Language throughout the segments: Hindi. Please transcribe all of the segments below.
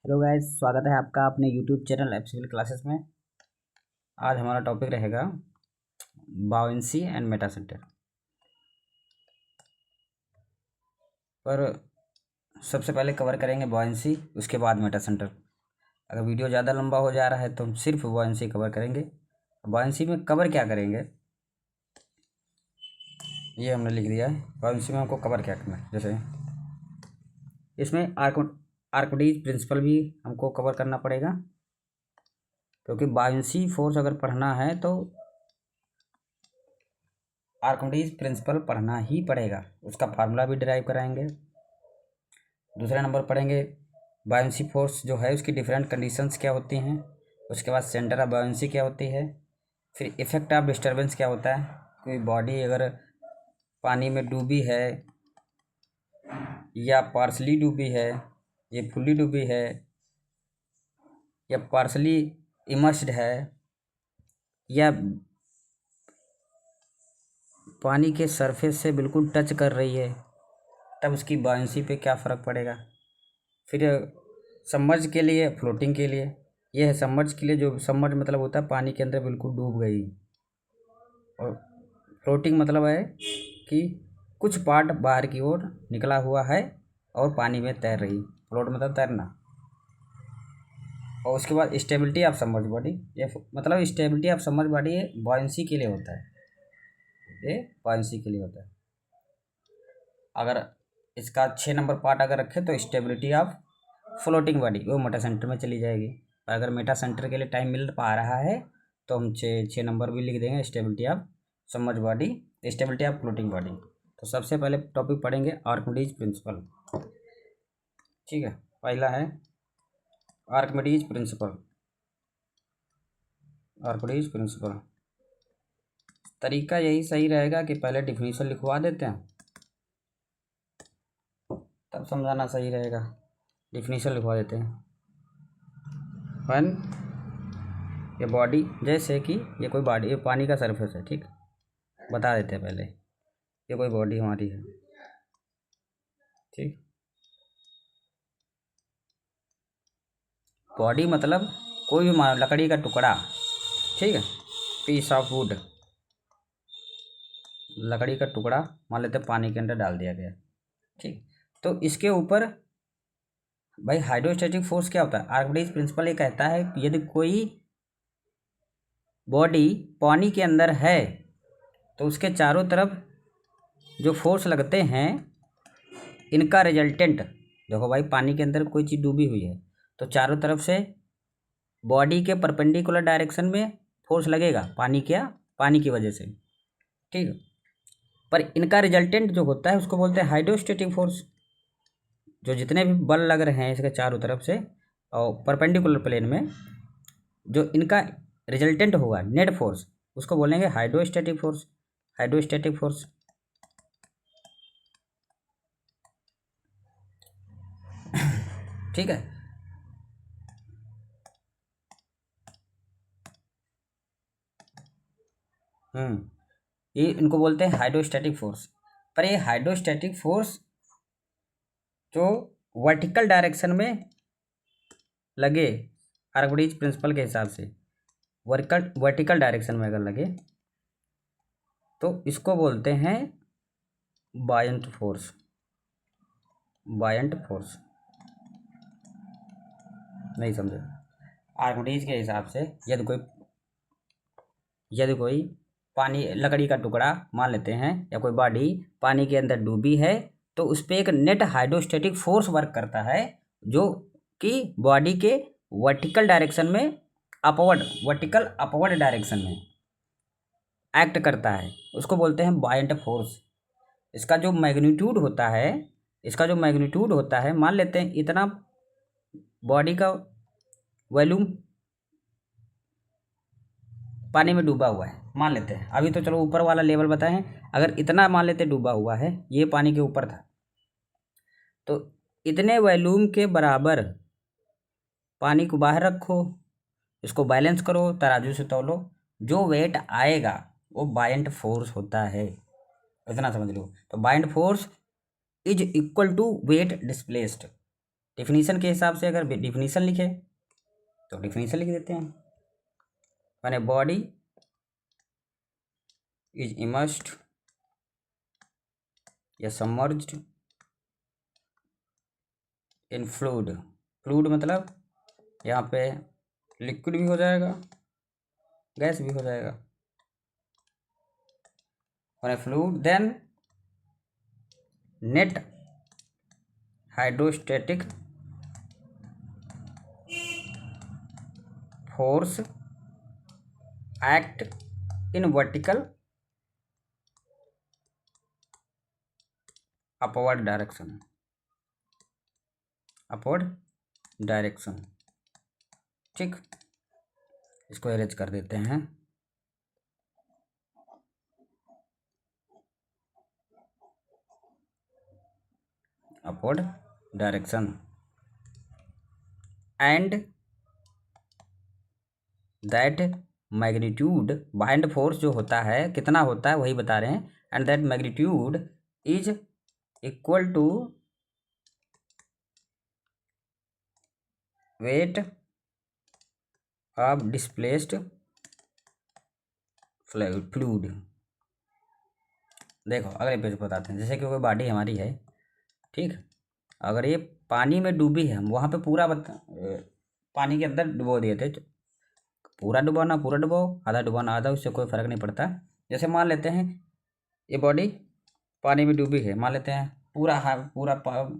हेलो गाइस, स्वागत है आपका अपने यूट्यूब चैनल एप्सिकल क्लासेस में। आज हमारा टॉपिक रहेगा बाउंसी एंड मेटा सेंटर। पर सबसे पहले कवर करेंगे बाउंसी, उसके बाद मेटा सेंटर। अगर वीडियो ज़्यादा लंबा हो जा रहा है तो हम सिर्फ बाउंसी कवर करेंगे। बाउंसी में कवर क्या करेंगे ये हमने लिख दिया है। बाउंसी में हमको कवर क्या करना है, जैसे इसमें आर्किमिडीज प्रिंसिपल भी हमको कवर करना पड़ेगा, क्योंकि बाउंसी फोर्स अगर पढ़ना है तो आर्किमिडीज प्रिंसिपल पढ़ना ही पड़ेगा। उसका फार्मूला भी डिराइव कराएंगे। दूसरा नंबर पढ़ेंगे बाउंसी फोर्स जो है उसकी डिफरेंट कंडीशंस क्या होती हैं। उसके बाद सेंटर ऑफ बाउंसी क्या होती है। फिर इफेक्ट ऑफ डिस्टर्बेंस क्या होता है। कोई बॉडी अगर पानी में डूबी है या पार्सली डूबी है, ये फुल्ली डूबी है या पार्सली इमर्स्ड है या पानी के सरफेस से बिल्कुल टच कर रही है, तब उसकी बाउंसी पे क्या फ़र्क पड़ेगा। फिर सबमर्ज के लिए, फ्लोटिंग के लिए, ये है सबमर्ज के लिए। जो सबमर्ज मतलब होता है पानी के अंदर बिल्कुल डूब गई, और फ्लोटिंग मतलब है कि कुछ पार्ट बाहर की ओर निकला हुआ है और पानी में तैर रही। फ्लोट मतलब तैरना। और उसके बाद स्टेबिलिटी ऑफ सबमर्ज बॉडी, ये मतलब स्टेबिलिटी ऑफ सबमर्ज बॉडी ये बॉयंसी के लिए होता है। ये बॉयंसी के लिए होता है। अगर इसका 6 नंबर पार्ट अगर रखें तो स्टेबिलिटी ऑफ फ्लोटिंग बॉडी वो मेटा सेंटर में चली जाएगी। और अगर मेटा सेंटर के लिए टाइम मिल पा रहा है तो हम 6 नंबर भी लिख देंगे, stability of submerge body, stability of floating body. तो सबसे पहले टॉपिक पढ़ेंगे आर्किमिडीज प्रिंसिपल। ठीक है, पहला है आर्किमिडीज प्रिंसिपल। आर्किमिडीज प्रिंसिपल तरीका यही सही रहेगा कि पहले डिफिनीशन लिखवा देते हैं, तब समझाना सही रहेगा। डिफिनीशन लिखवा देते हैं। वन, ये बॉडी, जैसे कि ये कोई बॉडी, ये पानी का सरफेस है, ठीक, बता देते हैं पहले। ये कोई बॉडी हमारी है, ठीक। बॉडी मतलब कोई भी लकड़ी का टुकड़ा, ठीक है, पीस ऑफ वुड, लकड़ी का टुकड़ा मान लेते हैं पानी के अंदर डाल दिया गया, ठीक। तो इसके ऊपर भाई हाइड्रोस्टैटिक फोर्स क्या होता है। आर्किमिडीज प्रिंसिपल ये कहता है कि यदि कोई बॉडी पानी के अंदर है तो उसके चारों तरफ जो फोर्स लगते हैं, इनका रिजल्टेंट, देखो भाई पानी के अंदर कोई चीज़ डूबी हुई है तो चारों तरफ से बॉडी के परपेंडिकुलर डायरेक्शन में फोर्स लगेगा, पानी की वजह से, ठीक है। पर इनका रिजल्टेंट जो होता है उसको बोलते हैं हाइड्रोस्टैटिक फोर्स। जो जितने भी बल लग रहे हैं इसके चारों तरफ से और परपेंडिकुलर प्लेन में, जो इनका रिजल्टेंट होगा नेट फोर्स, उसको बोलेंगे हाइड्रोस्टैटिक फोर्स। हाइड्रोस्टैटिक फोर्स, ठीक है। ये इनको बोलते हैं हाइड्रोस्टैटिक फोर्स। पर ये हाइड्रोस्टैटिक फोर्स जो वर्टिकल डायरेक्शन में लगे, आर्किमिडीज प्रिंसिपल के हिसाब से वर्टिकल डायरेक्शन में अगर लगे तो इसको बोलते हैं बायंट फोर्स। बायंट फोर्स नहीं समझे। आर्किमिडीज के हिसाब से यदि कोई पानी, लकड़ी का टुकड़ा मान लेते हैं, या कोई बॉडी पानी के अंदर डूबी है तो उस पर एक नेट हाइड्रोस्टैटिक फोर्स वर्क करता है जो कि बॉडी के वर्टिकल डायरेक्शन में, वर्टिकल अपवर्ड डायरेक्शन में एक्ट करता है। उसको बोलते हैं बायंट फोर्स। इसका जो मैग्नीट्यूड होता है, मान लेते हैं इतना बॉडी का वॉल्यूम पानी में डूबा हुआ है, मान लेते हैं। अभी तो चलो ऊपर वाला लेवल बताएं, अगर इतना मान लेते डूबा हुआ है, ये पानी के ऊपर था, तो इतने वॉल्यूम के बराबर पानी को बाहर रखो, इसको बैलेंस करो, तराजू से तौलो, जो वेट आएगा वो बायंट फोर्स होता है। इतना समझ लो। तो buoyant force is equal to weight displaced. Definition के हिसाब से अगर डिफिनीशन लिखे तो डिफिनीशन लिख देते हैं। When a body is immersed या सबमर्ज्ड इन फ्लूइड, फ्लूइड मतलब यहाँ पे लिक्विड भी हो जाएगा, गैस भी हो जाएगा। When a fluid then net hydrostatic force act in vertical upward direction, upward direction. ठीक, इसको अरेंज कर देते हैं। Upward direction and that magnitude, buoyant force जो होता है कितना होता है वही बता रहे हैं। And that magnitude is equal to weight of displaced fluid. देखो अगले पेज बताते हैं। जैसे कि कोई बॉडी हमारी है, ठीक, अगर ये पानी में डूबी है, हम वहाँ पे पूरा पानी के अंदर डुबो दिए थे, पूरा डुबाना पूरा डुबाओ, आधा डुबाना आधा, उससे कोई फ़र्क नहीं पड़ता। जैसे मान लेते हैं ये बॉडी पानी में डूबी है, मान लेते हैं पूरा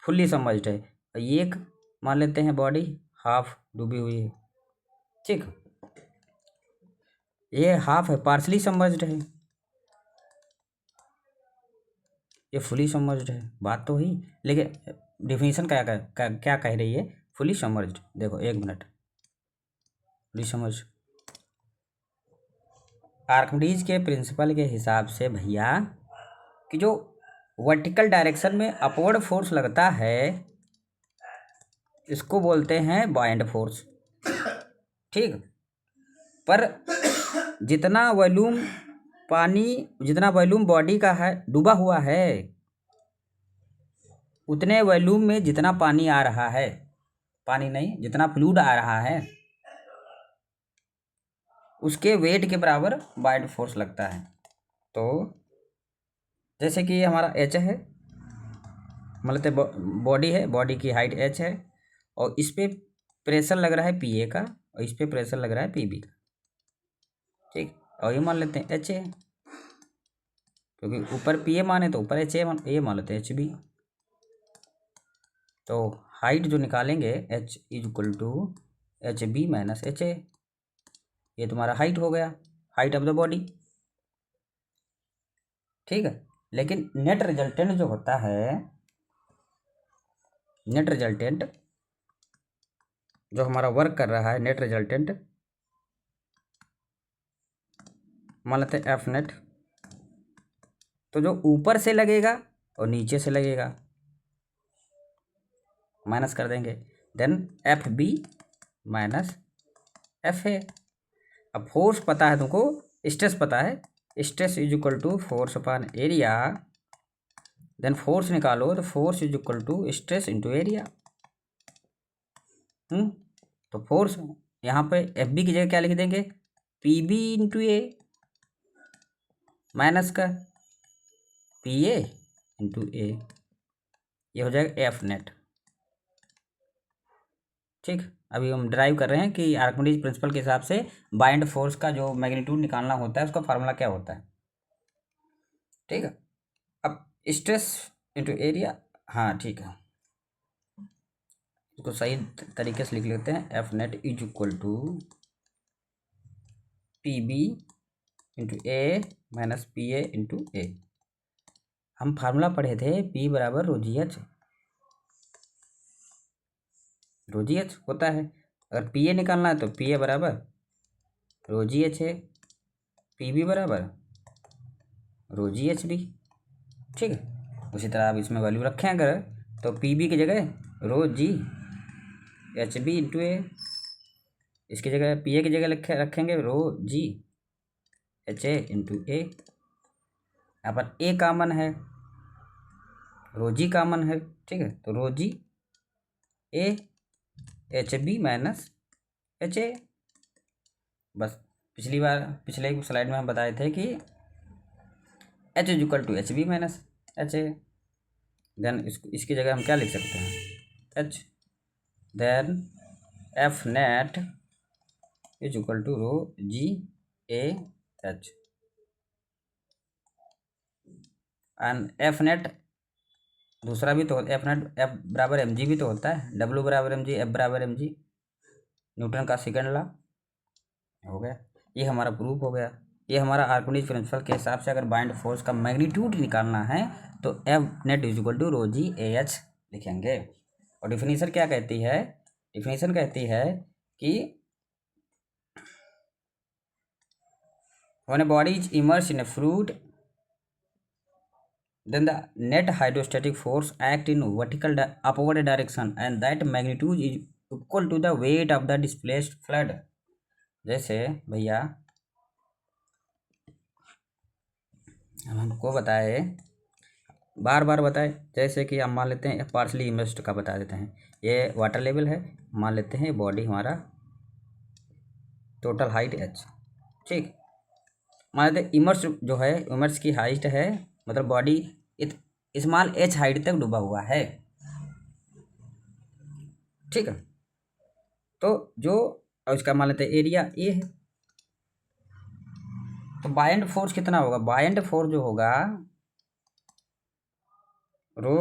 फुल्ली सबमर्ज्ड है, ये एक मान लेते हैं बॉडी हाफ डूबी हुई है। ठीक, ये हाफ है, पार्शली सबमर्ज्ड है, ये फुली सबमर्ज्ड है। बात तो हुई, लेकिन डिफिनीशन क्या कह रही है? Fully submerged. देखो एक मिनट, फुली सबमर्ज्ड आर्किमिडीज के प्रिंसिपल के हिसाब से भैया कि जो वर्टिकल डायरेक्शन में अपवर्ड फोर्स लगता है इसको बोलते हैं बाइंड फोर्स। ठीक, पर जितना वॉल्यूम जितना वॉल्यूम बॉडी का है डूबा हुआ है, उतने वॉल्यूम में जितना पानी आ रहा है, पानी नहीं जितना फ्लूइड आ रहा है, उसके वेट के बराबर बाइंड फोर्स लगता है। तो जैसे कि हमारा एच है, मतलब बॉडी है, बॉडी की हाइट एच है, और इस पर प्रेशर लग रहा है पी ए का, और इस पर प्रेशर लग रहा है पी बी का। ठीक, और ये मान लेते हैं एच ए, क्योंकि ऊपर पी ए माने तो ऊपर एच ए मान लेते हैं एच बी। तो हाइट जो निकालेंगे H is equal to H B minus H A, ये तुम्हारा हाइट हो गया, हाइट ऑफ द बॉडी। ठीक है, लेकिन नेट रिजल्टेंट जो होता है, नेट रिजल्टेंट जो हमारा वर्क कर रहा है, नेट रिजल्टेंट मान लेते हैं एफ नेट, तो जो ऊपर से लगेगा और नीचे से लगेगा माइनस कर देंगे, then F B minus F A. अब फोर्स पता है तुमको, स्ट्रेस पता है, stress is equal to force upon area, then force निकालो तो force is equal to stress into area. तो फोर्स यहाँ पे एफ बी की जगह क्या लिख देंगे? P B into A minus का पी ए इंटू ए, ये हो जाएगा एफ नेट। ठीक, अभी हम ड्राइव कर रहे हैं कि आर्किमिडीज प्रिंसिपल के हिसाब से बाइंड फोर्स का जो मैग्नीट्यूड निकालना होता है उसका फार्मूला क्या होता है। ठीक है, अब स्ट्रेस इंटू एरिया, हाँ ठीक है, इसको सही तरीके से लिख लेते हैं। F net is equal to P B into A minus P A into A. हम फार्मूला पढ़े थे पी बराबर रोजी एच, रोजी एच होता है। अगर पी ए निकालना है तो पी ए बराबर रोजी एच है, पी बी बराबर रोजी एच बी। ठीक है, उसी तरह आप इसमें वैल्यू रखें अगर, तो पी बी की जगह रो जी एच बी इंटू ए, इसकी जगह पी ए की जगह रखेंगे रो जी एच ए इंटू ए। यहाँ पर ए कामन है, रो जी कामन है। ठीक है, तो rho G A H B minus H A. बस पिछले स्लाइड में हम बताए थे कि H is equal to H B minus H A. Then इसकी जगह हम क्या लिख सकते हैं, H. Then F net is equal to rho G A H, and F net दूसरा भी तो एफ नेट, एफ बराबर एम जी भी तो होता है, डब्ल्यू बराबर एम जी, एफ बराबर एम जी, न्यूटन का सेकंड लॉ हो गया। ये हमारा प्रूफ हो गया। ये हमारा आर्किमिडीज प्रिंसिपल के हिसाब से अगर बाइंड फोर्स का मैग्नीट्यूड निकालना है तो F net is equal to rho G A H लिखेंगे। और डिफिनीशन क्या कहती है, डिफिनीशन कहती है कि when a body is immersed in a fluid, then the net hydrostatic force act in vertical upward direction and that magnitude is equal to the weight of the displaced fluid। जैसे भैया हमको बताए, बार बार बताए, जैसे कि हम मान लेते हैं पार्शली इमर्स्ड का बता देते हैं। ये वाटर लेवल है, मान लेते हैं बॉडी हमारा टोटल हाइट एच, ठीक। मान लेते हैं इमर्स जो है, इमर्स की हाइट है, मतलब बॉडी स्मॉल एच हाइट तक डूबा हुआ है, ठीक है। तो जो इसका मान लेते हैं एरिया ए है, तो बाइंड फोर्स कितना होगा, बाइंड फोर्स जो होगा रो,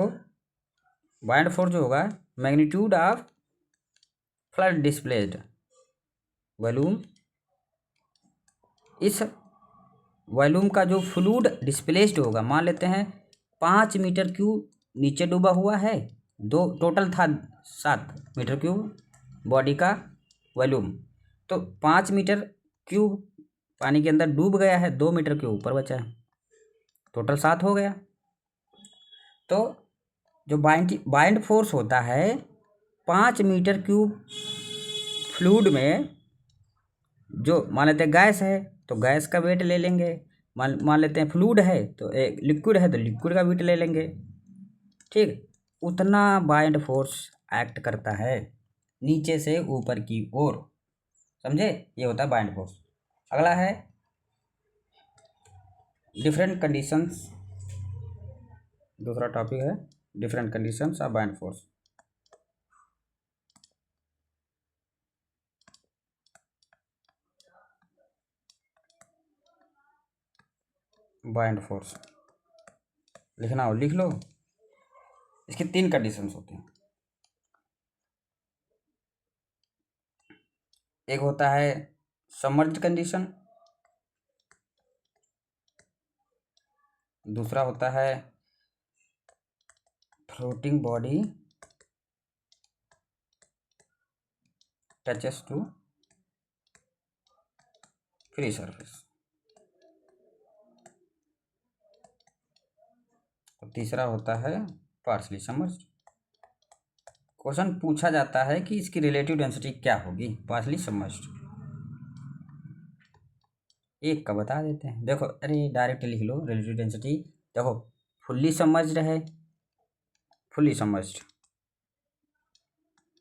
बाइंड फोर्स जो होगा magnitude of flood displaced volume, इस वॉल्यूम का जो फ्लूड डिस्प्लेस्ड होगा, मान लेते हैं 5 मीटर क्यूब नीचे डूबा हुआ है, दो टोटल था 7 मीटर क्यूब बॉडी का वॉल्यूम, तो 5 मीटर क्यूब पानी के अंदर डूब गया है, 2 मीटर क्यूब ऊपर बचा है, टोटल 7 हो गया। तो जो बाइंड फोर्स होता है 5 मीटर क्यूब फ्लूड में, जो मान लेते हैं गैस है तो गैस का वेट ले लेंगे, मान लेते हैं फ्लूड है तो एक लिक्विड है तो लिक्विड का वेट ले लेंगे, ठीक। उतना बाइंड फोर्स एक्ट करता है नीचे से ऊपर की ओर, समझे, ये होता है बाइंड फोर्स। अगला है डिफरेंट कंडीशंस, दूसरा टॉपिक है different conditions of bind force. Bind force लिखना हो लिख लो, इसकी 3 कंडीशंस होती हैं। एक होता है सबमर्ज्ड कंडीशन, दूसरा होता है floating body touches to free surface, और तीसरा होता है पार्शली सबमर्ज्ड। क्वेश्चन पूछा जाता है कि इसकी रिलेटिव डेंसिटी क्या होगी पार्शली सबमर्ज्ड, एक का बता देते हैं। देखो, अरे डायरेक्ट लिख लो रिलेटिव डेंसिटी। देखो फुल्ली सबमर्ज्ड है, fully submerged,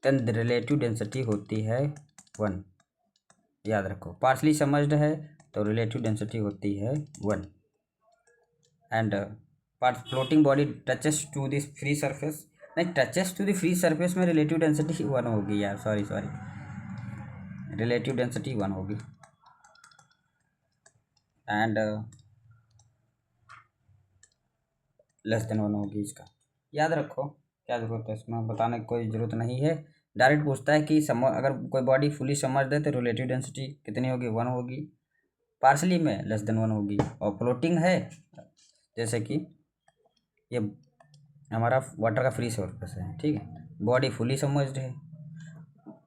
then relative density होती है 1, याद रखो। पार्शली सबमर्ज्ड है तो रिलेटिव डेंसिटी होती है 1, and floating body touches to this free surface, नहीं touches to the free surface में रिलेटिव डेंसिटी 1 होगी यार, सॉरी रिलेटिव डेंसिटी 1 होगी, एंड लेस देन 1 होगी। इसका याद रखो, क्या ज़रूरत है इसमें बताने की, कोई ज़रूरत नहीं है। डायरेक्ट पूछता है कि अगर कोई बॉडी फुली सबमर्ज्ड है तो रिलेटिव डेंसिटी कितनी होगी, 1 होगी, पार्शली में लेस देन 1 होगी, और फ्लोटिंग है जैसे कि ये हमारा वाटर का फ्री सरफेस है, ठीक है, बॉडी फुली सबमर्ज्ड है,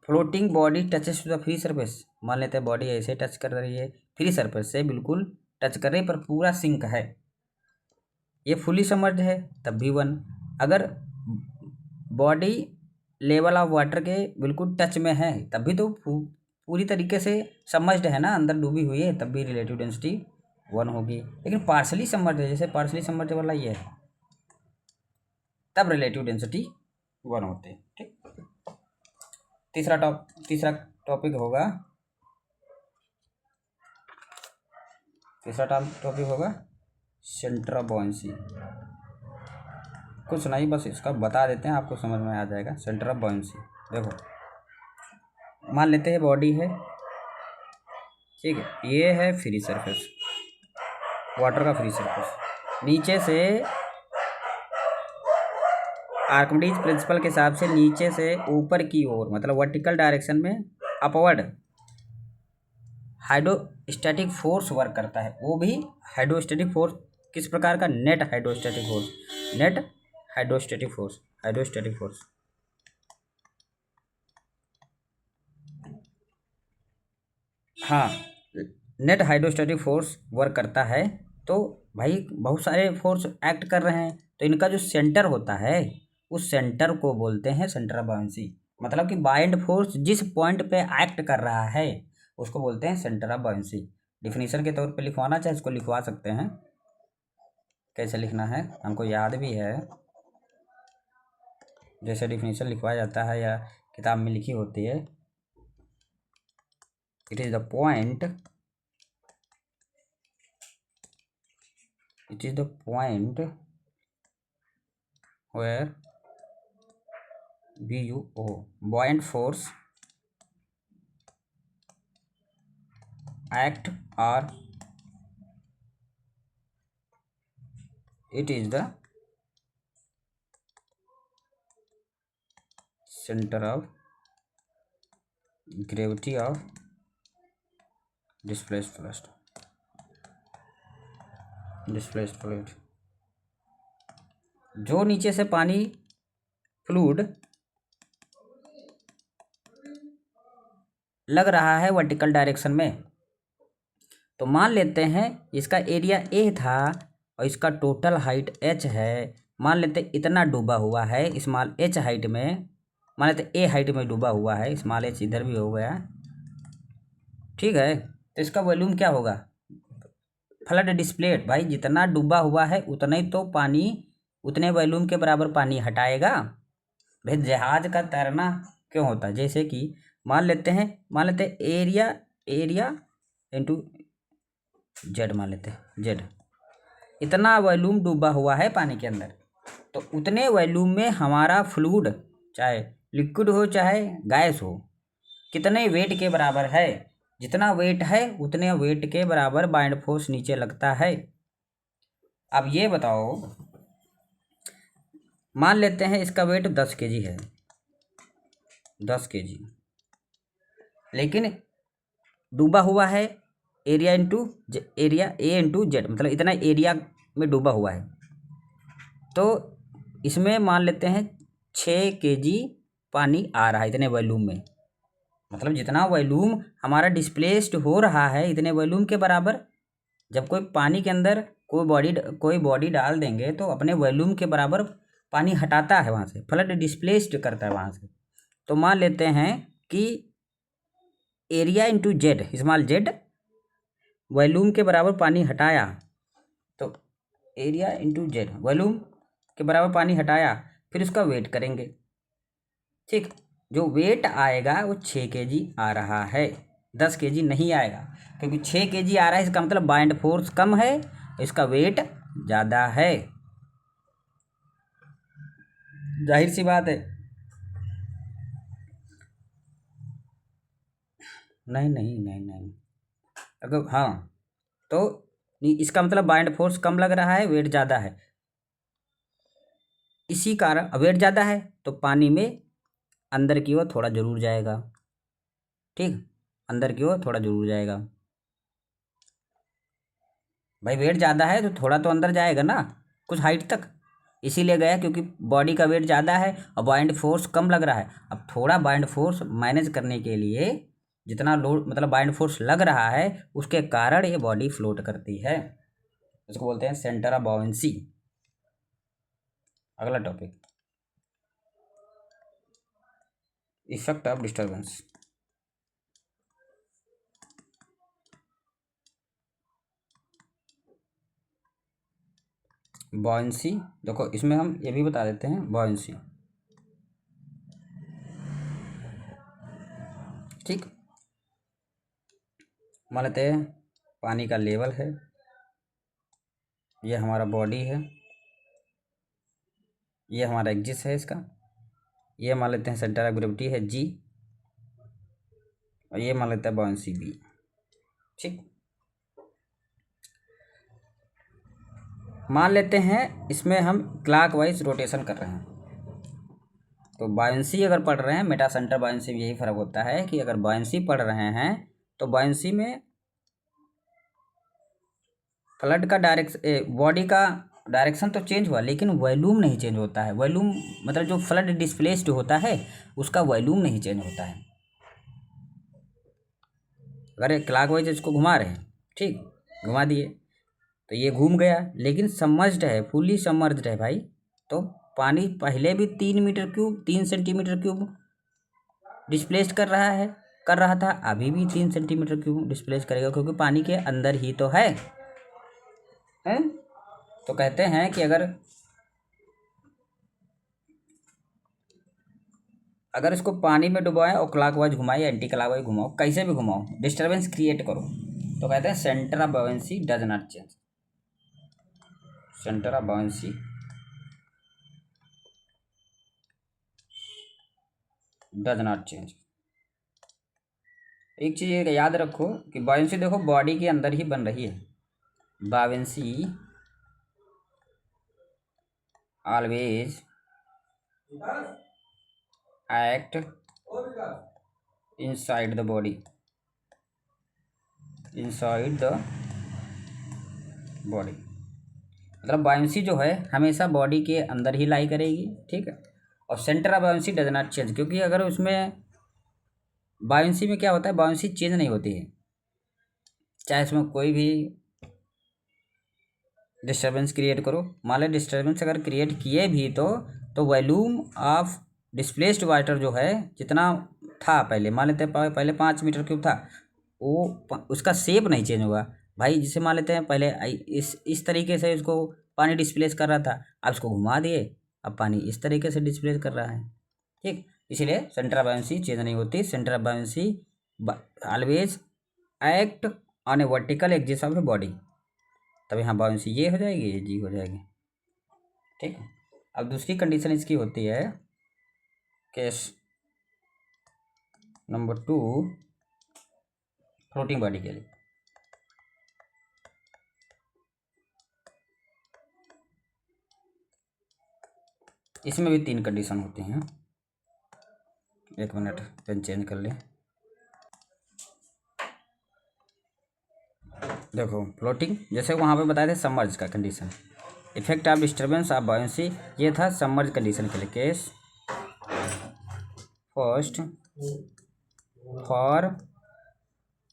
floating body touches to the free surface, मान लेते हैं बॉडी ऐसे टच कर रही है फ्री सरफेस से, बिल्कुल टच कर रही है पर पूरा सिंक है, ये फुली सबमर्ज्ड है तब भी 1। अगर बॉडी लेवल ऑफ वाटर के बिल्कुल टच में है तब भी तो पूरी तरीके से सबमर्ज्ड है ना, अंदर डूबी हुई है, तब भी रिलेटिव डेंसिटी 1 होगी। लेकिन पार्शली सबमर्ज्ड है, जैसे पार्शली सबमर्ज्ड वाला ये है, तब रिलेटिव डेंसिटी 1 होते हैं, ठीक। तीसरा टॉपिक होगा, सेंटर ऑफ बॉयंसी। कुछ नहीं, बस इसका बता देते हैं, आपको समझ में आ जाएगा। सेंटर ऑफ बॉयंसी देखो, मान लेते हैं बॉडी है, ठीक है, ये है फ्री सरफेस, वाटर का फ्री सरफेस। नीचे से आर्किमिडीज प्रिंसिपल के हिसाब से नीचे से ऊपर की ओर, मतलब वर्टिकल डायरेक्शन में अपवर्ड हाइड्रोस्टैटिक फोर्स वर्क करता है। वो भी हाइड्रोस्टैटिक फोर्स किस प्रकार का? Net hydrostatic force. हाँ, नेट हाइड्रोस्टैटिक फोर्स वर्क करता है। तो भाई बहुत सारे फोर्स एक्ट कर रहे हैं, तो इनका जो सेंटर होता है उस सेंटर को बोलते हैं सेंटर ऑफ बॉयंसी। मतलब कि बाइंड फोर्स जिस पॉइंट पे एक्ट कर रहा है उसको बोलते हैं सेंटर ऑफ बॉयंसी। डिफिनीशन के तौर पे लिखवाना चाहे इसको लिखवा सकते हैं, कैसे लिखना है हमको याद भी है, जैसे डिफिनीशन लिखवाया जाता है या किताब में लिखी होती है। It is the point where BUO buoyant force act, or it is the center of gravity of displaced fluid। जो नीचे से पानी फ्लूइड लग रहा है वर्टिकल डायरेक्शन में, तो मान लेते हैं इसका एरिया ए था और इसका टोटल हाइट h है। मान लेते इतना डूबा हुआ है स्मॉल h हाइट में, मान लेते a हाइट में डूबा हुआ है, स्मॉल h इधर भी हो गया, ठीक है। तो इसका वॉल्यूम क्या होगा? Flood displayed. भाई जितना डूबा हुआ है उतना ही तो पानी, उतने वॉल्यूम के बराबर पानी हटाएगा। भाई जहाज का तैरना क्यों होता है? जैसे कि मान लेते हैं एरिया इंटू जेड, मान लेते हैं जेड, इतना वॉल्यूम डूबा हुआ है पानी के अंदर, तो उतने वॉल्यूम में हमारा फ्लूइड, चाहे लिक्विड हो चाहे गैस हो, कितने वेट के बराबर है? जितना वेट है उतने वेट के बराबर बाइंड फोर्स नीचे लगता है। अब ये बताओ, मान लेते हैं इसका वेट 10 kg है, 10 kg, लेकिन डूबा हुआ है एरिया ए इंटू जेड, मतलब इतना एरिया में डूबा हुआ है। तो इसमें मान लेते हैं 6 kg पानी आ रहा है इतने वॉल्यूम में, मतलब जितना वॉल्यूम हमारा डिस्प्लेस्ड हो रहा है इतने वॉल्यूम के बराबर। जब कोई पानी के अंदर कोई बॉडी डाल देंगे तो अपने वॉल्यूम के बराबर पानी हटाता है वहाँ से, फ्लड डिस्प्लेस्ड करता है वहाँ से। तो मान लेते हैं कि area into Z, small Z, volume के बराबर पानी हटाया, तो एरिया इंटू जेड वॉल्यूम के बराबर पानी हटाया, फिर उसका वेट करेंगे, ठीक। जो वेट आएगा वो 6 kg आ रहा है, 10 kg नहीं आएगा, क्योंकि 6 kg आ रहा है इसका मतलब बाइंड फोर्स कम है, इसका वेट ज़्यादा है, जाहिर सी बात है। नहीं, अगर हाँ, तो इसका मतलब बाइंड फोर्स कम लग रहा है, वेट ज़्यादा है, इसी कारण वेट ज़्यादा है तो पानी में अंदर की ओर थोड़ा जरूर जाएगा, ठीक, अंदर की ओर थोड़ा जरूर जाएगा। भाई वेट ज़्यादा है तो थोड़ा तो अंदर जाएगा ना, कुछ हाइट तक, इसीलिए गया क्योंकि बॉडी का वेट ज़्यादा है और बाइंड फोर्स कम लग रहा है। अब थोड़ा बाइंड फोर्स मैनेज करने के लिए जितना लोड, मतलब बाइंड फोर्स लग रहा है उसके कारण ये बॉडी फ्लोट करती है, इसको बोलते हैं सेंटर ऑफ बाउंसी। अगला topic, effect of disturbance. Buoyancy देखो, इसमें हम ये भी बता देते हैं, बॉयंसी ठीक, मान लेते हैं पानी का लेवल है, ये हमारा बॉडी है, ये हमारा एक्सिस है इसका, ये मान लेते हैं सेंटर ऑफ ग्रेविटी है जी, और ये मान लेते हैं बाउंसी बी। ठीक, मान लेते हैं इसमें हम क्लॉकवाइज रोटेशन कर रहे हैं, तो बायंसी अगर पढ़ रहे हैं, मेटा सेंटर बायंसी में यही फर्क होता है कि अगर बायंसी पढ़ रहे हैं तो बायंसी में फ्लड का बॉडी का डायरेक्शन तो चेंज हुआ, लेकिन वॉल्यूम नहीं चेंज होता है। वॉल्यूम मतलब जो फ्लड डिस्प्लेस्ड होता है उसका वॉल्यूम नहीं चेंज होता है। अगर क्लॉकवाइज इसको घुमा रहे हैं, ठीक, घुमा दिए तो ये घूम गया, लेकिन सबमर्ज्ड है, फुली सबमर्ज्ड है भाई, तो पानी पहले भी 3 सेंटीमीटर क्यूब डिस्प्लेस्ड कर रहा था, अभी भी 3 सेंटीमीटर क्यूब डिस्प्लेस करेगा, क्योंकि पानी के अंदर ही तो है। तो कहते हैं कि अगर इसको पानी में डुबाएं और क्लॉकवाइज घुमाए या एंटी क्लॉकवाइज घुमाओ, कैसे भी घुमाओ, डिस्टर्बेंस क्रिएट करो, तो कहते हैं centre of bouncy does not change. Centre of bouncy does not change. एक चीज़ ये याद रखो कि बाउंसी देखो बॉडी के अंदर ही बन रही है। Bouncy always act inside the body, inside the body, मतलब बाउंसी जो है हमेशा बॉडी के अंदर ही लाई करेगी। ठीक है, और centre of bouncy does not change, क्योंकि अगर उसमें बाउंसी में क्या होता है, बाउंसी चेंज नहीं होती है, चाहे उसमें कोई भी डिस्टर्बेंस क्रिएट करो। मान लो डिस्टर्बेंस अगर क्रिएट किए भी तो वॉल्यूम ऑफ डिस्प्लेस्ड वाटर जो है जितना था पहले, मान लेते हैं पहले 5 मीटर क्यूब था, वो उसका शेप नहीं चेंज होगा भाई। जिसे मान लेते हैं पहले इस तरीके से इसको पानी डिस्प्लेस कर रहा था, अब इसको घुमा दिए, अब पानी इस तरीके से डिस्प्लेस कर रहा है। ठीक, इसीलिए सेंटर ऑफ बाउंसी चेंज नहीं होती। Centre of bouncy always act on A vertical axis of a body, तब यहाँ बाउंसी ये हो जाएगी, ये जी हो जाएगी। ठीक, अब दूसरी कंडीशन इसकी होती है केस नंबर 2 फ्लोटिंग बॉडी के लिए। इसमें भी 3 कंडीशन होती हैं। एक मिनट, पेन चेंज कर ले। देखो फ्लोटिंग, जैसे वहाँ पे बताए थे सबमर्ज का condition, effect of disturbance of bouncy, ये था सबमर्ज कंडीशन के लिए। Case first for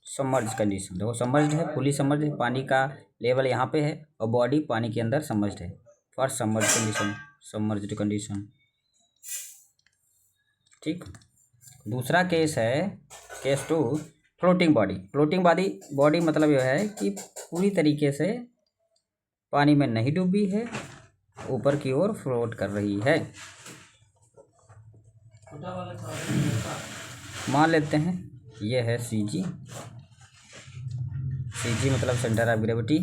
submerge condition, देखो सबमर्ज्ड है, फुली सबमर्ज्ड है, पानी का लेवल यहाँ पे है और बॉडी पानी के अंदर सबमर्ज्ड है। For submerge condition, submerged condition. ठीक, दूसरा केस है case 2 floating body. Floating body मतलब यह है कि पूरी तरीके से पानी में नहीं डूबी है, ऊपर की ओर फ्लोट कर रही है। मान लेते हैं ये है CG, CG मतलब सेंटर ऑफ ग्रेविटी,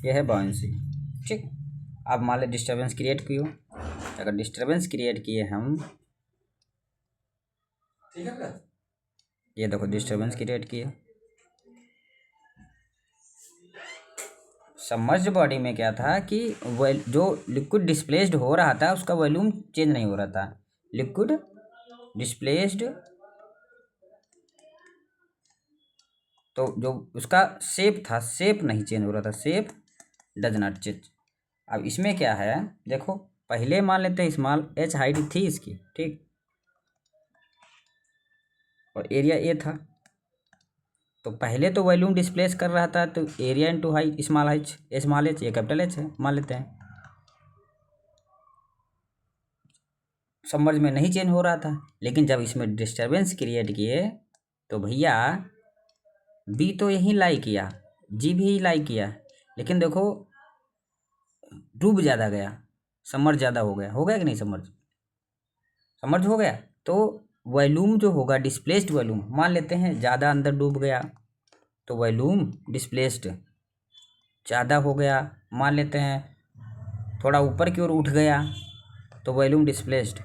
ये है बाउंसी। ठीक, अब मान ले डिस्टर्बेंस क्रिएट कियो, अगर डिस्टर्बेंस क्रिएट किए हम, ये देखो डिस्टर्बेंस क्रिएट किए। सबमर्ज्ड बॉडी में क्या था कि जो लिक्विड डिस्प्लेस्ड हो रहा था उसका वॉल्यूम चेंज नहीं हो रहा था। लिक्विड डिस्प्लेस्ड, तो जो उसका शेप था, शेप नहीं चेंज हो रहा था, शेप डज नॉट चेंज। अब इसमें क्या है, देखो पहले मान लेते हैं स्मॉल h हाइट थी इसकी, ठीक, और एरिया A था, तो पहले तो वॉल्यूम डिस्प्लेस कर रहा था, तो area into height small h, ये कैपिटल H है, मान लेते हैं। सबमर्ज में नहीं चेंज हो रहा था, लेकिन जब इसमें डिस्टर्बेंस क्रिएट किए तो भैया B तो यहीं लाई किया, G भी लाई किया, लेकिन देखो डूब ज़्यादा गया, सबमर्ज ज़्यादा हो गया कि नहीं, सबमर्ज हो गया, तो वॉल्यूम जो होगा, डिस्प्लेस्ड वॉल्यूम, मान लेते हैं ज़्यादा अंदर डूब गया तो वॉल्यूम डिस्प्लेस्ड ज़्यादा हो गया, मान लेते हैं थोड़ा ऊपर की ओर उठ गया तो वॉल्यूम डिस्प्लेस्ड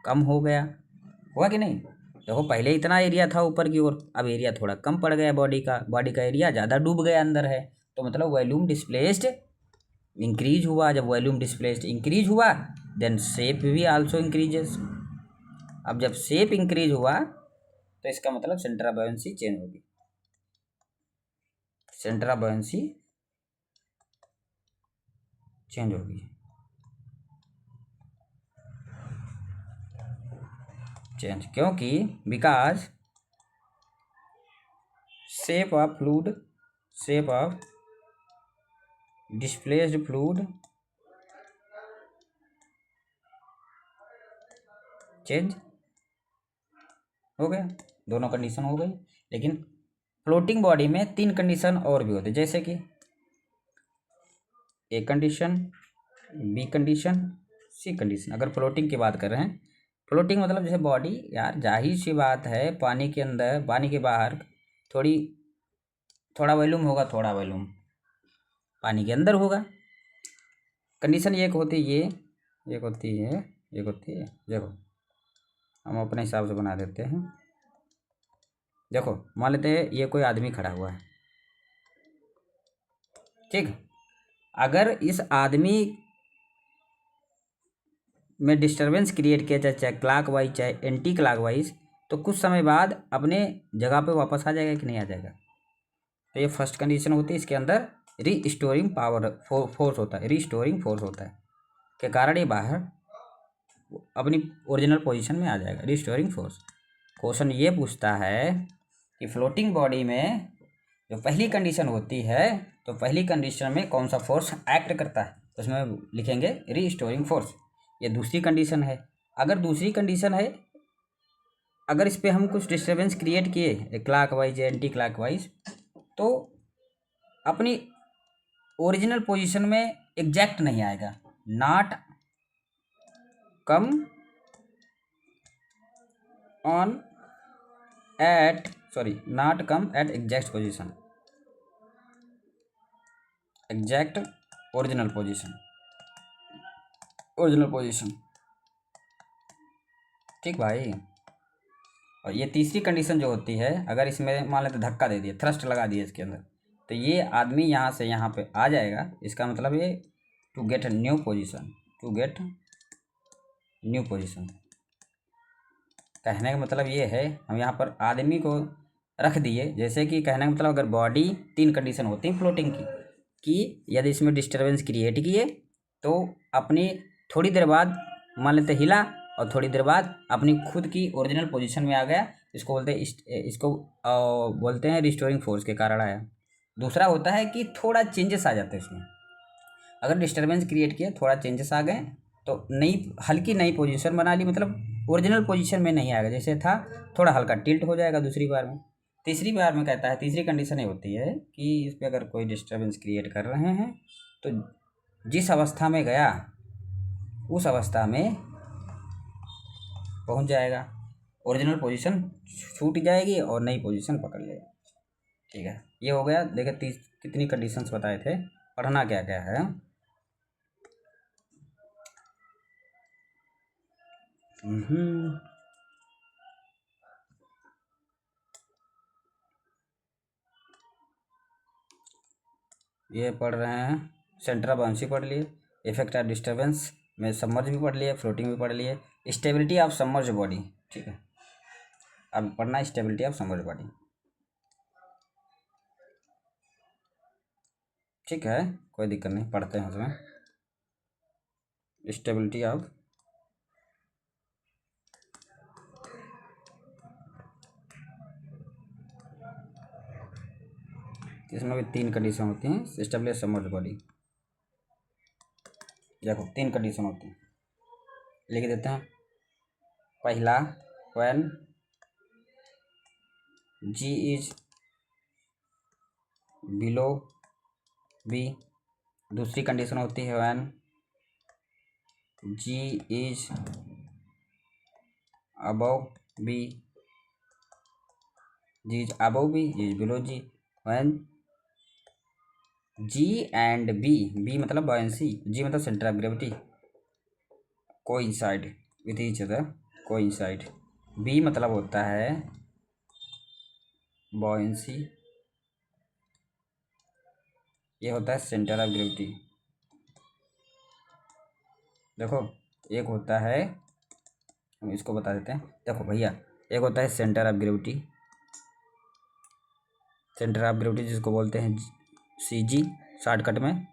कम हो गया। हुआ कि नहीं? देखो पहले इतना एरिया था ऊपर की ओर, अब एरिया थोड़ा कम पड़ गया, बॉडी का एरिया ज़्यादा डूब गया अंदर है, तो मतलब वॉल्यूम डिस्प्लेस्ड इंक्रीज हुआ। जब वॉल्यूम डिस्प्लेस्ड इंक्रीज हुआ देन शेप भी आल्सो इंक्रीजेस। अब जब शेप इंक्रीज हुआ तो इसका मतलब सेंटर ऑफ बायोंसी चेंज होगी, सेंटर ऑफ बायोंसी चेंज होगी। चेंज क्योंकि because shape of fluid, shape of displaced fluid change हो गया, दोनों कंडीशन हो गई। लेकिन फ्लोटिंग बॉडी में 3 कंडीशन और भी होते, जैसे कि A condition, B condition, C condition. अगर फ्लोटिंग की बात कर रहे हैं, फ्लोटिंग मतलब जैसे बॉडी, यार जाहिर सी बात है पानी के अंदर पानी के बाहर थोड़ा वॉल्यूम होगा, थोड़ा वॉल्यूम पानी के अंदर होगा। कंडीशन एक होती है ये, एक होती है, एक होती है, देखो हम अपने हिसाब से बना देते हैं। देखो मान लेते हैं ये कोई आदमी खड़ा हुआ है, ठीक। अगर इस आदमी में डिस्टरबेंस क्रिएट किया जाए, चाहे क्लॉक वाइज चाहे एंटी क्लॉक वाइज, तो कुछ समय बाद अपने जगह पे वापस आ जाएगा कि नहीं आ जाएगा। तो ये फर्स्ट कंडीशन होती है, इसके अंदर रीस्टोरिंग पावर फोर्स होता है, रीस्टोरिंग फोर्स होता है, के कारण ये बाहर अपनी ओरिजिनल पोजीशन में आ जाएगा, रीस्टोरिंग फोर्स। क्वेश्चन ये पूछता है कि फ्लोटिंग बॉडी में जो पहली कंडीशन होती है, तो पहली कंडीशन में कौन सा फोर्स एक्ट करता है, तो उसमें लिखेंगे रीस्टोरिंग फोर्स। ये दूसरी कंडीशन है। अगर दूसरी कंडीशन है, अगर इस पर हम कुछ डिस्टर्बेंस क्रिएट किए क्लॉक वाइज या एंटी क्लॉक वाइज, तो अपनी ओरिजिनल पोजीशन में एग्जैक्ट नहीं आएगा, not come on at not come at exact position, exact original position, original position, ठीक भाई। और ये तीसरी कंडीशन जो होती है, अगर इसमें मान लेते धक्का दे दिए, थ्रस्ट लगा दिए इसके अंदर, तो ये आदमी यहाँ से यहाँ पे आ जाएगा। इसका मतलब ये to get new position, to get new position. कहने का मतलब ये है, हम यहाँ पर आदमी को रख दिए, जैसे कि कहने का मतलब अगर बॉडी 3 कंडीशन होती है फ्लोटिंग की, कि यदि इसमें डिस्टर्बेंस क्रिएट किए तो अपनी थोड़ी देर बाद मान लेते हिला, और थोड़ी देर बाद अपनी खुद की ओरिजिनल पोजीशन में आ गया, इसको बोलते हैं, इसको बोलते हैं रिस्टोरिंग फोर्स के कारण आया। दूसरा होता है कि थोड़ा चेंजेस आ जाते हैं इसमें, अगर डिस्टर्बेंस क्रिएट किए, थोड़ा चेंजेस आ गए, तो हल्की नई पोजीशन बना ली, मतलब ओरिजिनल पोजीशन में नहीं आएगा, जैसे था थोड़ा हल्का टिल्ट हो जाएगा दूसरी बार में। तीसरी बार में कहता है, तीसरी कंडीशन ये होती है कि इस पर अगर कोई डिस्टर्बेंस क्रिएट कर रहे हैं तो जिस अवस्था में गया उस अवस्था में पहुंच जाएगा, ओरिजिनल पोजीशन छूट जाएगी और नई पोजीशन पकड़ लेगा, ठीक है। ये हो गया। देखिए कितनी कंडीशंस बताए थे, पढ़ना क्या क्या है। ये पढ़ रहे हैं, सेंटर ऑफ बाउंसी पढ़ लिए, इफेक्ट ऑफ डिस्टर्बेंस में सबमर्ज भी पढ़ लिए, फ्लोटिंग भी पढ़ लिए, स्टेबिलिटी ऑफ सबमर्ज बॉडी, ठीक है। अब पढ़ना स्टेबिलिटी ऑफ सबमर्ज बॉडी, ठीक है, कोई दिक्कत नहीं, पढ़ते हैं उसमें स्टेबिलिटी ऑफ इसमें भी 3 कंडीशन होती हैं स्टेबलिश सबमर्ज बॉडी। देखो 3 कंडीशन होती हैं, लिख देते हैं। पहला when G is below B, दूसरी कंडीशन होती है when G is above B, G is above B, G is below G. When G and B मतलब buoyancy, G मतलब center of gravity, coincide with each other, coincide. B मतलब होता है buoyancy, ये होता है सेंटर ऑफ ग्रेविटी. देखो एक होता है, हम इसको बता देते हैं. देखो भैया, एक होता है centre of gravity, centre of gravity जिसको बोलते हैं CG शॉर्टकट में,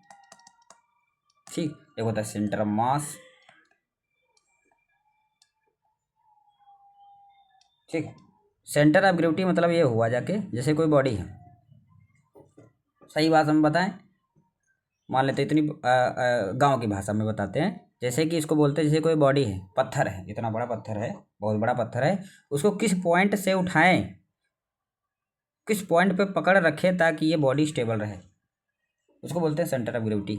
ठीक. एक होता है सेंटर ऑफ मास, ठीक. सेंटर ऑफ ग्रेविटी मतलब ये हुआ जाके जैसे कोई बॉडी है, सही बात हम बताएं, मान लेते इतनी गांव की भाषा में बताते हैं. जैसे कि इसको बोलते हैं जैसे कोई बॉडी है, पत्थर है, इतना बड़ा पत्थर है, बहुत बड़ा पत्थर है, उसको किस पॉइंट से उठाएं, किस पॉइंट पे पकड़ रखें ताकि ये बॉडी स्टेबल रहे, उसको बोलते हैं सेंटर ऑफ ग्रेविटी.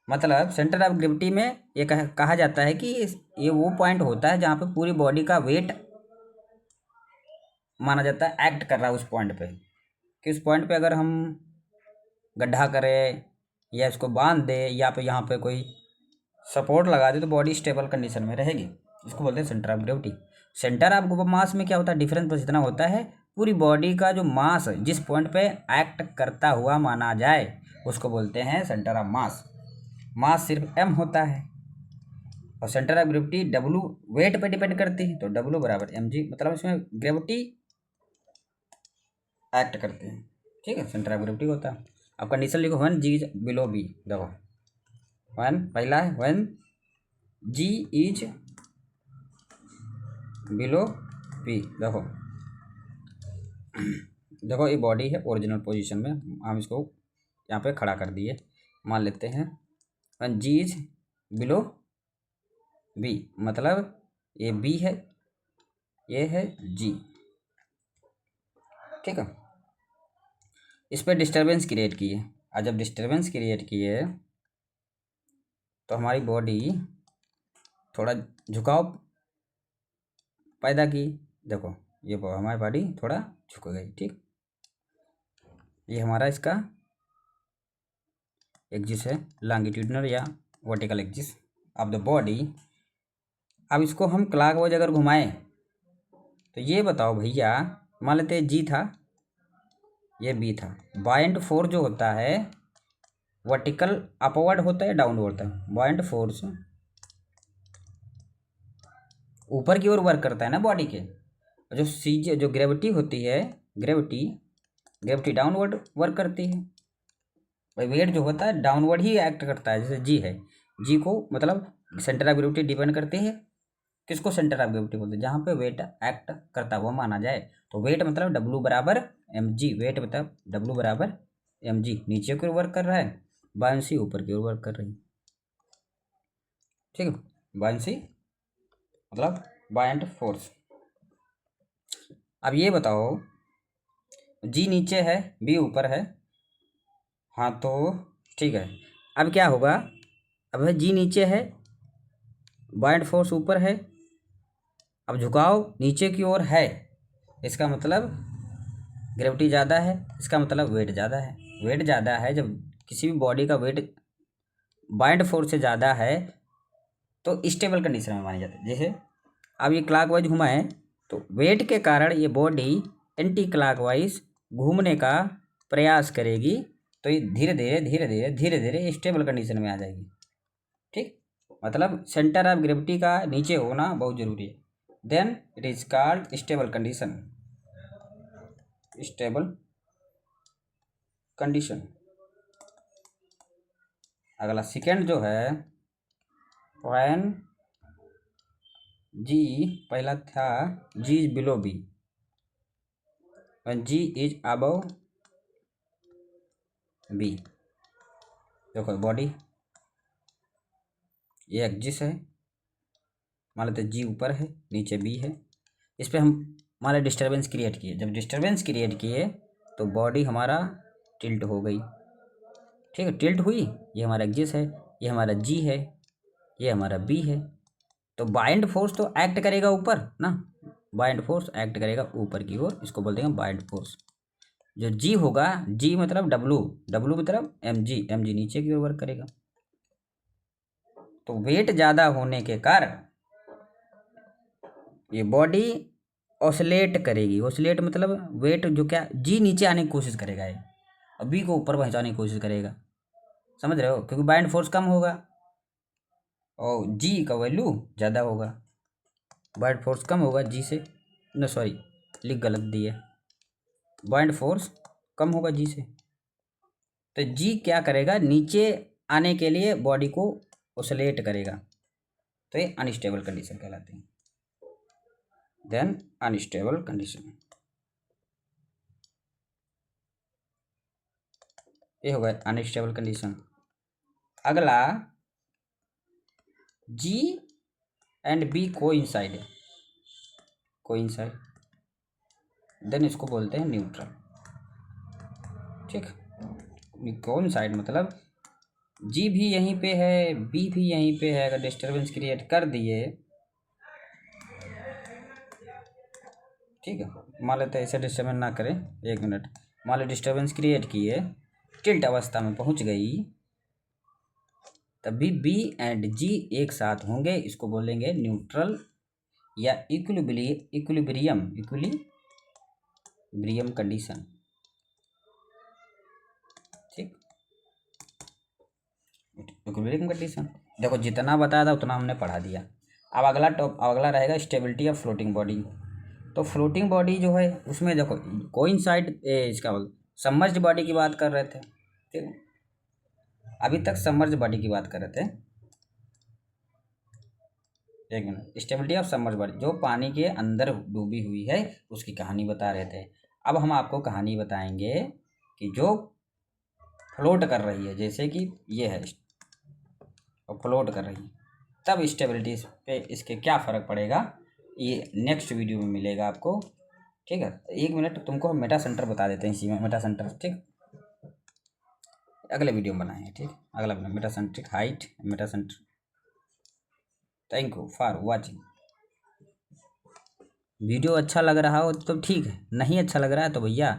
मतलब सेंटर ऑफ ग्रेविटी में ये कहा जाता है कि ये वो पॉइंट होता है जहाँ पे पूरी बॉडी का वेट माना जाता है एक्ट कर रहा है उस पॉइंट पे, कि उस पॉइंट पे अगर हम गड्ढा करें या इसको बांध दे या पे यहाँ पे कोई सपोर्ट लगा दे तो बॉडी स्टेबल कंडीशन में रहेगी, इसको बोलते हैं centre of gravity. Centre of mass में क्या होता है, डिफरेंस बस इतना होता है, पूरी बॉडी का जो मास जिस पॉइंट पे एक्ट करता हुआ माना जाए उसको बोलते हैं सेंटर ऑफ मास. मास सिर्फ m होता है और centre of gravity W weight पे डिपेंड करती है, तो W बराबर mg, मतलब इसमें ग्रेविटी एक्ट करते हैं, ठीक है, सेंटर ऑफ ग्रेविटी होता है. अब कंडीशन लिखो, when G is below B. देखो व्हेन पहला है, when G is below B. देखो देखो ये बॉडी है ओरिजिनल पोजीशन में, हम इसको यहाँ पे खड़ा कर दिए, मान लेते हैं when G is below B, मतलब ये B है, ये है G, ठीक है. इस पर डिस्टर्बेंस क्रिएट किए, और जब डिस्टर्बेंस क्रिएट किए तो हमारी बॉडी थोड़ा झुकाव पैदा की. देखो ये हमारी बॉडी थोड़ा झुक गई, ठीक. ये हमारा इसका एक्सिस है, लॉन्गिट्यूडिनल या vertical axis of the body. अब इसको हम क्लॉकवाइज अगर घुमाएं तो ये बताओ भैया, मान लेते हैं G था, ये B था, बायंट फोर्स जो होता है वर्टिकल अपवर्ड होता है डाउनवर्ड होता है. बायंट फोर्स ऊपर की ओर वर्क करता है ना बॉडी के, जो CG जो ग्रेविटी होती है, ग्रेविटी डाउनवर्ड वर्क करती है. भाई वेट जो होता है डाउनवर्ड ही एक्ट करता है, जैसे G है, G को मतलब सेंटर ऑफ ग्रेविटी डिपेंड करती है, किसको सेंटर ऑफ ग्रेविटी बोलते हैं, जहाँ पे वेट एक्ट करता हुआ माना जाए. तो वेट मतलब W बराबर mg, वेट मतलब W बराबर mg, नीचे की ओर वर्क कर रहा है, बायंसी ऊपर की ओर वर्क कर रही है, ठीक है. बायंसी मतलब बायंट फोर्स. अब ये बताओ G नीचे है, B ऊपर है, हाँ तो ठीक है. अब क्या होगा, अब G नीचे है, बायंट फोर्स ऊपर है, अब झुकाव नीचे की ओर है, इसका मतलब ग्रेविटी ज़्यादा है, इसका मतलब वेट ज़्यादा है. वेट ज़्यादा है, जब किसी भी बॉडी का वेट बायंट फोर्स से ज़्यादा है तो स्टेबल कंडीशन में मानी जाती है. जैसे अब ये क्लॉकवाइज घुमाएं तो वेट के कारण ये बॉडी एंटी क्लॉकवाइज घूमने का प्रयास करेगी, तो ये धीरे धीरे स्टेबल कंडीशन में आ जाएगी, ठीक. मतलब सेंटर ऑफ ग्रेविटी का नीचे होना बहुत ज़रूरी है. Then it is called stable condition, stable condition. अगला सेकेंड जो है, व्हेन G पहला था G is below B, when G is above B. देखो बॉडी ये एक्सिस है, मान लेते G ऊपर है, नीचे B है, इस पर हम मान लेते डिस्टर्बेंस क्रिएट किए. जब डिस्टर्बेंस क्रिएट किए तो बॉडी हमारा टिल्ट हो गई, ठीक है, टिल्ट हुई. ये हमारा एक्सिस है, ये हमारा G है, ये हमारा B है, तो बाइंड फोर्स तो एक्ट करेगा ऊपर ना, बाइंड फोर्स एक्ट करेगा ऊपर की ओर, इसको बोलते हैं बाइंड फोर्स। जो जी होगा, जी मतलब डब्लू, डब्लू मतलब एम जी, एम जी नीचे की ओर वर्क करेगा। तो वेट ज़्यादा होने के कारण ये बॉडी ऑसिलेट करेगी। ऑसिलेट मतलब वेट जो क्या, जी नीचे आने की कोशिश करेगा ये, और बी को ऊपर पहुंचाने की कोशिश करेगा, समझ रहे हो, क्योंकि बाइंड फोर्स कम होगा और जी का वैल्यू ज़्यादा होगा। बाइंड फोर्स कम होगा जी से, न सॉरी लिख गलत दी है, बाइंड फोर्स कम होगा जी से। तो जी क्या करेगा, नीचे आने के लिए बॉडी को ऑसिलेट करेगा, तो ये अनस्टेबल कंडीशन कहलाती है। देन अनस्टेबल कंडीशन, ये हो गया अनस्टेबल कंडीशन। अगला G and B coincide, coincide, then इसको बोलते हैं न्यूट्रल। ठीक, कोइंसाइड मतलब जी भी यहीं पे है, बी भी यहीं पे है, अगर डिस्टर्बेंस क्रिएट कर दिए, ठीक है, मान लेते हैं ऐसे डिस्टर्बेंस ना करें, एक मिनट, मान लो डिस्टर्बेंस क्रिएट किए, टिल्ट अवस्था में पहुंच गई, तभी बी एंड जी एक साथ होंगे, इसको बोलेंगे न्यूट्रल या इक्विलिब्रियम, इक्विलिब्रियम कंडीशन। ठीक, इक्विलिब्रियम कंडीशन। देखो जितना बताया था उतना हमने पढ़ा दिया। अब अगला रहेगा स्टेबिलिटी ऑफ फ्लोटिंग बॉडी। तो फ्लोटिंग बॉडी जो है उसमें देखो कोइंसाइड, इसका सबमर्ज्ड बॉडी की बात कर रहे थे, ठीक है, अभी तक सबमर्ज्ड बॉडी की बात कर रहे थे। एक minute, stability of submerged body जो पानी के अंदर डूबी हुई है उसकी कहानी बता रहे थे। अब हम आपको कहानी बताएंगे कि जो फ्लोट कर रही है, जैसे कि ये है और फ्लोट कर रही है, तब स्टेबिलिटी पे इसके क्या फ़र्क पड़ेगा, ये नेक्स्ट वीडियो में मिलेगा आपको। ठीक है, एक मिनट तुमको मेटा सेंटर बता देते हैं इसी में, मेटा सेंटर, ठीक, अगले वीडियो में बनाएंगे, ठीक, अगला Meta centric height, Meta centre. Thank you for watching. Video अच्छा लग रहा हो तो ठीक है, नहीं अच्छा लग रहा है तो भैया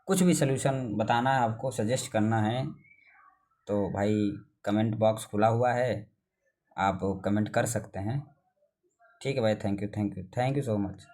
कुछ भी सलूशन बताना है आपको, सजेस्ट करना है तो भाई कमेंट बॉक्स खुला हुआ है, आप कमेंट कर सकते हैं। ठीक है भाई, थैंक यू सो मच।